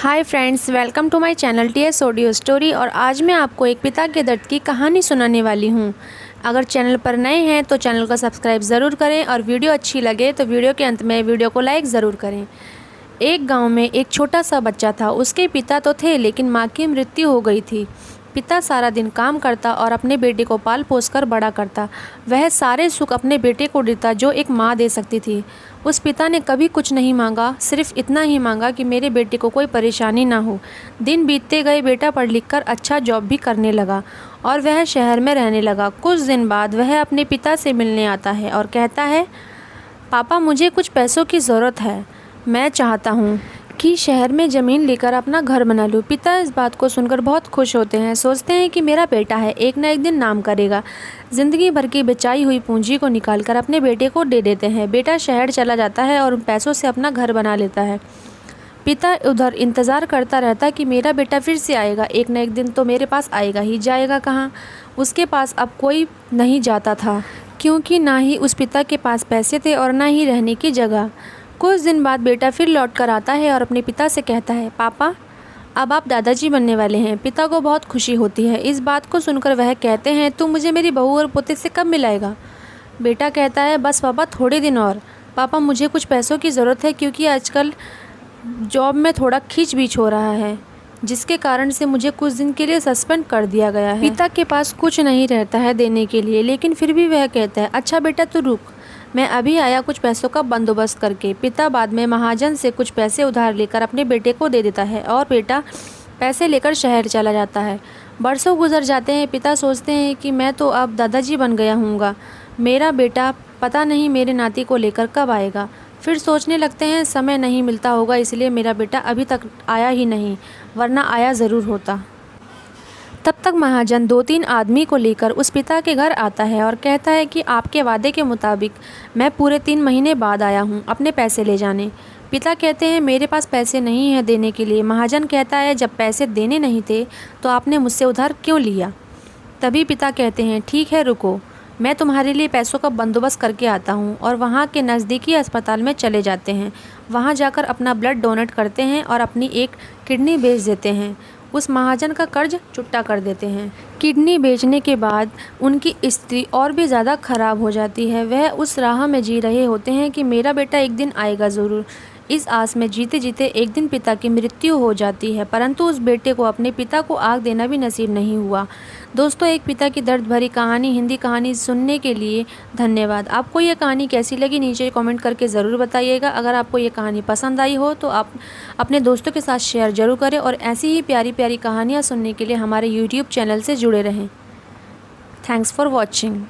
Hi friends, welcome to my channel TS audio story. और आज मैं आपको एक पिता के दर्द की कहानी सुनाने वाली हूँ। अगर चैनल पर नए हैं तो चैनल को सब्सक्राइब ज़रूर करें और वीडियो अच्छी लगे तो वीडियो के अंत में वीडियो को लाइक ज़रूर करें। एक गांव में एक छोटा सा बच्चा था। उसके पिता तो थे लेकिन माँ की मृत्यु हो गई थी। पिता सारा दिन काम करता और अपने बेटे को पाल पोस कर बड़ा करता। वह सारे सुख अपने बेटे को देता जो एक माँ दे सकती थी। उस पिता ने कभी कुछ नहीं मांगा, सिर्फ इतना ही मांगा कि मेरे बेटे को कोई परेशानी ना हो। दिन बीतते गए, बेटा पढ़ लिख कर अच्छा जॉब भी करने लगा और वह शहर में रहने लगा। कुछ दिन बाद वह अपने पिता से मिलने आता है और कहता है, पापा मुझे कुछ पैसों की ज़रूरत है। मैं चाहता हूँ कि शहर में ज़मीन लेकर अपना घर बना लूँ। पिता इस बात को सुनकर बहुत खुश होते हैं। सोचते हैं कि मेरा बेटा है, एक न एक दिन नाम करेगा। ज़िंदगी भर की बचाई हुई पूंजी को निकालकर अपने बेटे को दे देते हैं। बेटा शहर चला जाता है और उन पैसों से अपना घर बना लेता है। पिता उधर इंतज़ार करता रहता कि मेरा बेटा फिर से आएगा, एक न एक दिन तो मेरे पास आएगा ही। जाएगा कहाँ? उसके पास अब कोई नहीं जाता था, क्योंकि ना ही उस पिता के पास पैसे थे और ना ही रहने की जगह। कुछ दिन बाद बेटा फिर लौट कर आता है और अपने पिता से कहता है, पापा अब आप दादाजी बनने वाले हैं। पिता को बहुत खुशी होती है। इस बात को सुनकर वह कहते हैं, तू मुझे मेरी बहू और पोते से कब मिलाएगा? बेटा कहता है, बस पापा थोड़े दिन और। पापा मुझे कुछ पैसों की ज़रूरत है, क्योंकि आजकल जॉब में थोड़ा खींच बीच हो रहा है, जिसके कारण से मुझे कुछ दिन के लिए सस्पेंड कर दिया गया है। पिता के पास कुछ नहीं रहता है देने के लिए, लेकिन फिर भी वह कहता है, अच्छा बेटा तू रुक, मैं अभी आया कुछ पैसों का बंदोबस्त करके। पिता बाद में महाजन से कुछ पैसे उधार लेकर अपने बेटे को दे देता है और बेटा पैसे लेकर शहर चला जाता है। बरसों गुजर जाते हैं। पिता सोचते हैं कि मैं तो अब दादाजी बन गया हूँगा, मेरा बेटा पता नहीं मेरे नाती को लेकर कब आएगा। फिर सोचने लगते हैं, समय नहीं मिलता होगा इसलिए मेरा बेटा अभी तक आया ही नहीं, वरना आया ज़रूर होता। तब तक महाजन 2-3 आदमी को लेकर उस पिता के घर आता है और कहता है कि आपके वादे के मुताबिक मैं पूरे 3 महीने बाद आया हूँ अपने पैसे ले जाने। पिता कहते हैं, मेरे पास पैसे नहीं हैं देने के लिए। महाजन कहता है, जब पैसे देने नहीं थे तो आपने मुझसे उधार क्यों लिया? तभी पिता कहते हैं, ठीक है रुको, मैं तुम्हारे लिए पैसों का बंदोबस्त करके आता हूँ। और वहाँ के नज़दीकी अस्पताल में चले जाते हैं। वहाँ जाकर अपना ब्लड डोनेट करते हैं और अपनी एक किडनी बेच देते हैं। उस महाजन का कर्ज चुकता कर देते हैं। किडनी बेचने के बाद उनकी स्थिति और भी ज़्यादा ख़राब हो जाती है। वह उस राह में जी रहे होते हैं कि मेरा बेटा एक दिन आएगा ज़रूर। इस आस में जीते जीते एक दिन पिता की मृत्यु हो जाती है, परंतु उस बेटे को अपने पिता को आग देना भी नसीब नहीं हुआ। दोस्तों, एक पिता की दर्द भरी कहानी, हिंदी कहानी सुनने के लिए धन्यवाद। आपको ये कहानी कैसी लगी नीचे कमेंट करके ज़रूर बताइएगा। अगर आपको ये कहानी पसंद आई हो तो आप अपने दोस्तों के साथ शेयर ज़रूर करें और ऐसी ही प्यारी प्यारी कहानियाँ सुनने के लिए हमारे यूट्यूब चैनल से जुड़े रहें। Thanks for watching.